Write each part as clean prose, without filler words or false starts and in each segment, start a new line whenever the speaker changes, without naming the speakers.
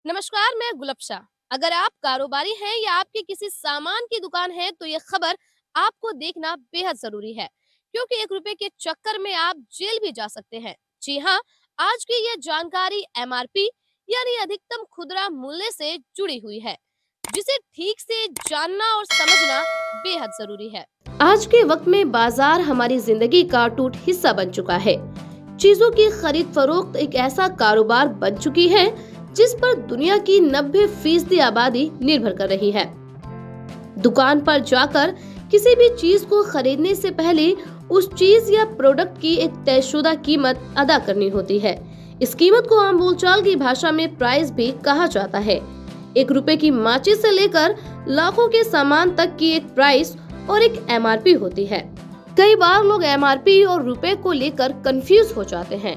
नमस्कार, मैं गुलबशा। अगर आप कारोबारी हैं या आपकी किसी सामान की दुकान है तो ये खबर आपको देखना बेहद जरूरी है, क्योंकि 1 रुपए के चक्कर में आप जेल भी जा सकते हैं। जी हाँ, आज की ये जानकारी एमआरपी यानी अधिकतम खुदरा मूल्य से जुड़ी हुई है, जिसे ठीक से जानना और समझना बेहद जरूरी है। आज के वक्त में बाजार हमारी जिंदगी का अटूट हिस्सा बन चुका है। चीजों की खरीद फरोख्त एक ऐसा कारोबार बन चुकी है जिस पर दुनिया की 90% आबादी निर्भर कर रही है। दुकान पर जाकर किसी भी चीज को खरीदने से पहले उस चीज या प्रोडक्ट की एक तयशुदा कीमत अदा करनी होती है। इस कीमत को आम बोलचाल की भाषा में प्राइस भी कहा जाता है। 1 रुपए की माचिस से लेकर लाखों के सामान तक की एक प्राइस और एक एमआरपी होती है। कई बार लोग एमआरपी और रुपए को लेकर कंफ्यूज हो जाते हैं।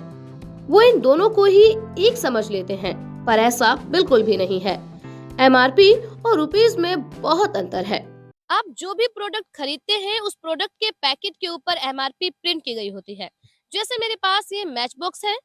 वो इन दोनों को ही एक समझ लेते हैं, पर ऐसा बिल्कुल भी नहीं है। एमआरपी और रुपीस में बहुत अंतर है। आप जो भी प्रोडक्ट खरीदते हैं उस प्रोडक्ट के पैकेट के ऊपर एमआरपी प्रिंट की गई होती है। जैसे मेरे पास ये मैच बॉक्स है,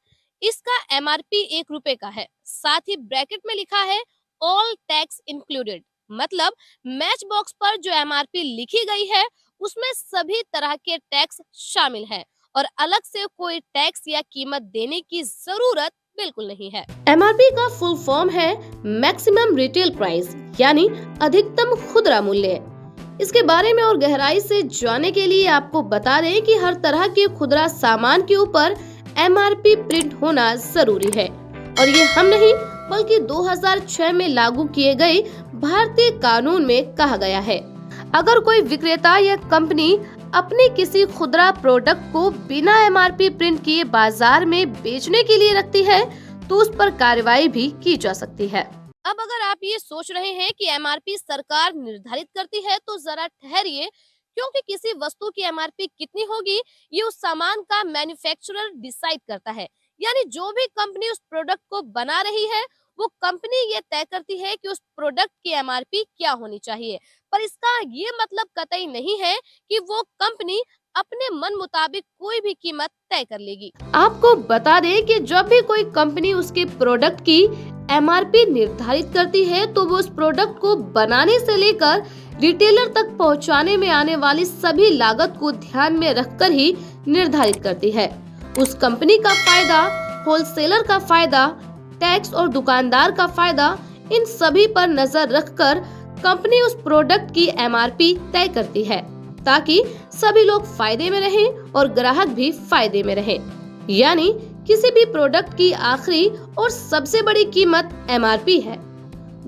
इसका एमआरपी 1 रुपए का है। साथ ही ब्रैकेट में लिखा है ऑल टैक्स इंक्लूडेड, मतलब मैच बॉक्स पर जो एमआरपी लिखी गई है उसमें सभी तरह के टैक्स शामिल है और अलग से कोई टैक्स या कीमत देने की जरूरत बिल्कुल नहीं है। एमआरपी का फुल फॉर्म है मैक्सिमम रिटेल प्राइस, यानी अधिकतम खुदरा मूल्य। इसके बारे में और गहराई से जानने के लिए आपको बता दें कि हर तरह के खुदरा सामान के ऊपर एमआरपी प्रिंट होना जरूरी है और ये हम नहीं बल्कि 2006 में लागू किए गए भारतीय कानून में कहा गया है। अगर कोई विक्रेता या कंपनी अपने किसी खुदरा प्रोडक्ट को बिना एमआरपी प्रिंट किए बाजार में बेचने के लिए रखती है तो उस पर कार्रवाई भी की जा सकती है। अब अगर आप ये सोच रहे हैं कि एमआरपी सरकार निर्धारित करती है तो जरा ठहरिए, क्योंकि किसी वस्तु की एमआरपी कितनी होगी ये उस सामान का मैन्युफैक्चरर डिसाइड करता है। यानी जो भी कंपनी उस प्रोडक्ट को बना रही है वो कंपनी ये तय करती है कि उस प्रोडक्ट की एमआरपी क्या होनी चाहिए, पर इसका ये मतलब कतई नहीं है कि वो कंपनी अपने मन मुताबिक कोई भी कीमत तय कर लेगी। आपको बता दें कि जब भी कोई कंपनी उसके प्रोडक्ट की एमआरपी निर्धारित करती है तो वो उस प्रोडक्ट को बनाने से लेकर रिटेलर तक पहुंचाने में आने वाली सभी लागत को ध्यान में रखकर ही निर्धारित करती है। उस कंपनी का फायदा, होलसेलर का फायदा, टैक्स और दुकानदार का फायदा, इन सभी पर नजर रखकर कंपनी उस प्रोडक्ट की एमआरपी तय करती है ताकि सभी लोग फायदे में रहें और ग्राहक भी फायदे में रहे। यानी किसी भी प्रोडक्ट की आखिरी और सबसे बड़ी कीमत एमआरपी है।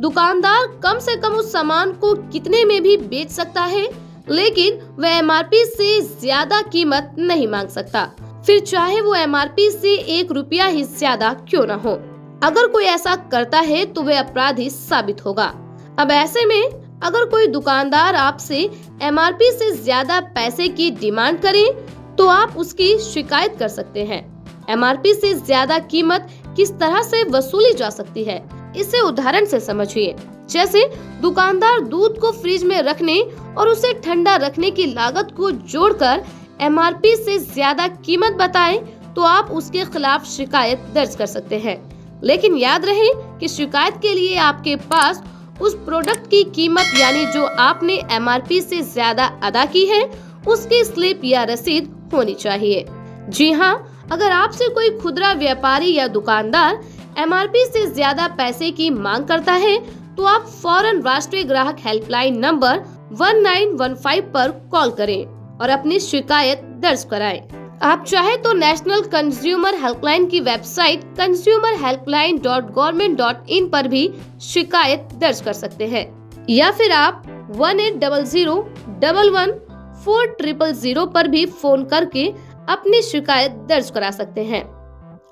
दुकानदार कम से कम उस सामान को कितने में भी बेच सकता है, लेकिन वह एमआरपी से ज्यादा कीमत नहीं मांग सकता, फिर चाहे वो एमआरपी से 1 रुपया ही ज्यादा क्यों न हो। अगर कोई ऐसा करता है तो वह अपराधी साबित होगा। अब ऐसे में अगर कोई दुकानदार आपसे एमआरपी से ज्यादा पैसे की डिमांड करे तो आप उसकी शिकायत कर सकते हैं। एमआरपी से ज्यादा कीमत किस तरह से वसूली जा सकती है, इसे उदाहरण से समझिए। जैसे दुकानदार दूध को फ्रिज में रखने और उसे ठंडा रखने की लागत को जोड़कर एमआरपी से ज्यादा कीमत बताए तो आप उसके खिलाफ शिकायत दर्ज कर सकते हैं। लेकिन याद रहे कि शिकायत के लिए आपके पास उस प्रोडक्ट की कीमत यानी जो आपने एमआरपी से ज्यादा अदा की है उसकी स्लिप या रसीद होनी चाहिए। जी हाँ, अगर आपसे कोई खुदरा व्यापारी या दुकानदार एमआरपी से ज्यादा पैसे की मांग करता है तो आप फौरन राष्ट्रीय ग्राहक हेल्पलाइन नंबर 1915 पर कॉल करें और अपनी शिकायत दर्ज कराएं। आप चाहे तो नेशनल कंज्यूमर हेल्पलाइन की वेबसाइट consumerhelpline.government.in पर भी शिकायत दर्ज कर सकते हैं, या फिर आप 1800-111400 पर भी फोन करके अपनी शिकायत दर्ज करा सकते हैं।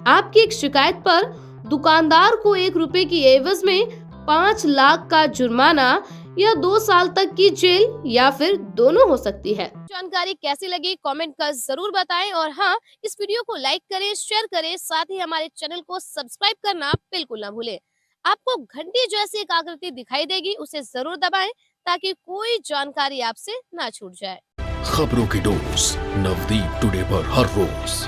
आपकी एक शिकायत पर दुकानदार को 1 रुपए की एवज में 5 लाख का जुर्माना या 2 साल तक की जेल या फिर दोनों हो सकती है। जानकारी कैसी लगी कमेंट कर जरूर बताएं और हाँ, इस वीडियो को लाइक करें, शेयर करें, साथ ही हमारे चैनल को सब्सक्राइब करना बिल्कुल ना भूलें। आपको घंटी जैसी एक आकृति दिखाई देगी, उसे जरूर दबाएं ताकि कोई जानकारी आपसे ना छूट जाए।
खबरों की डोज नवदीप टुडे पर हर रोज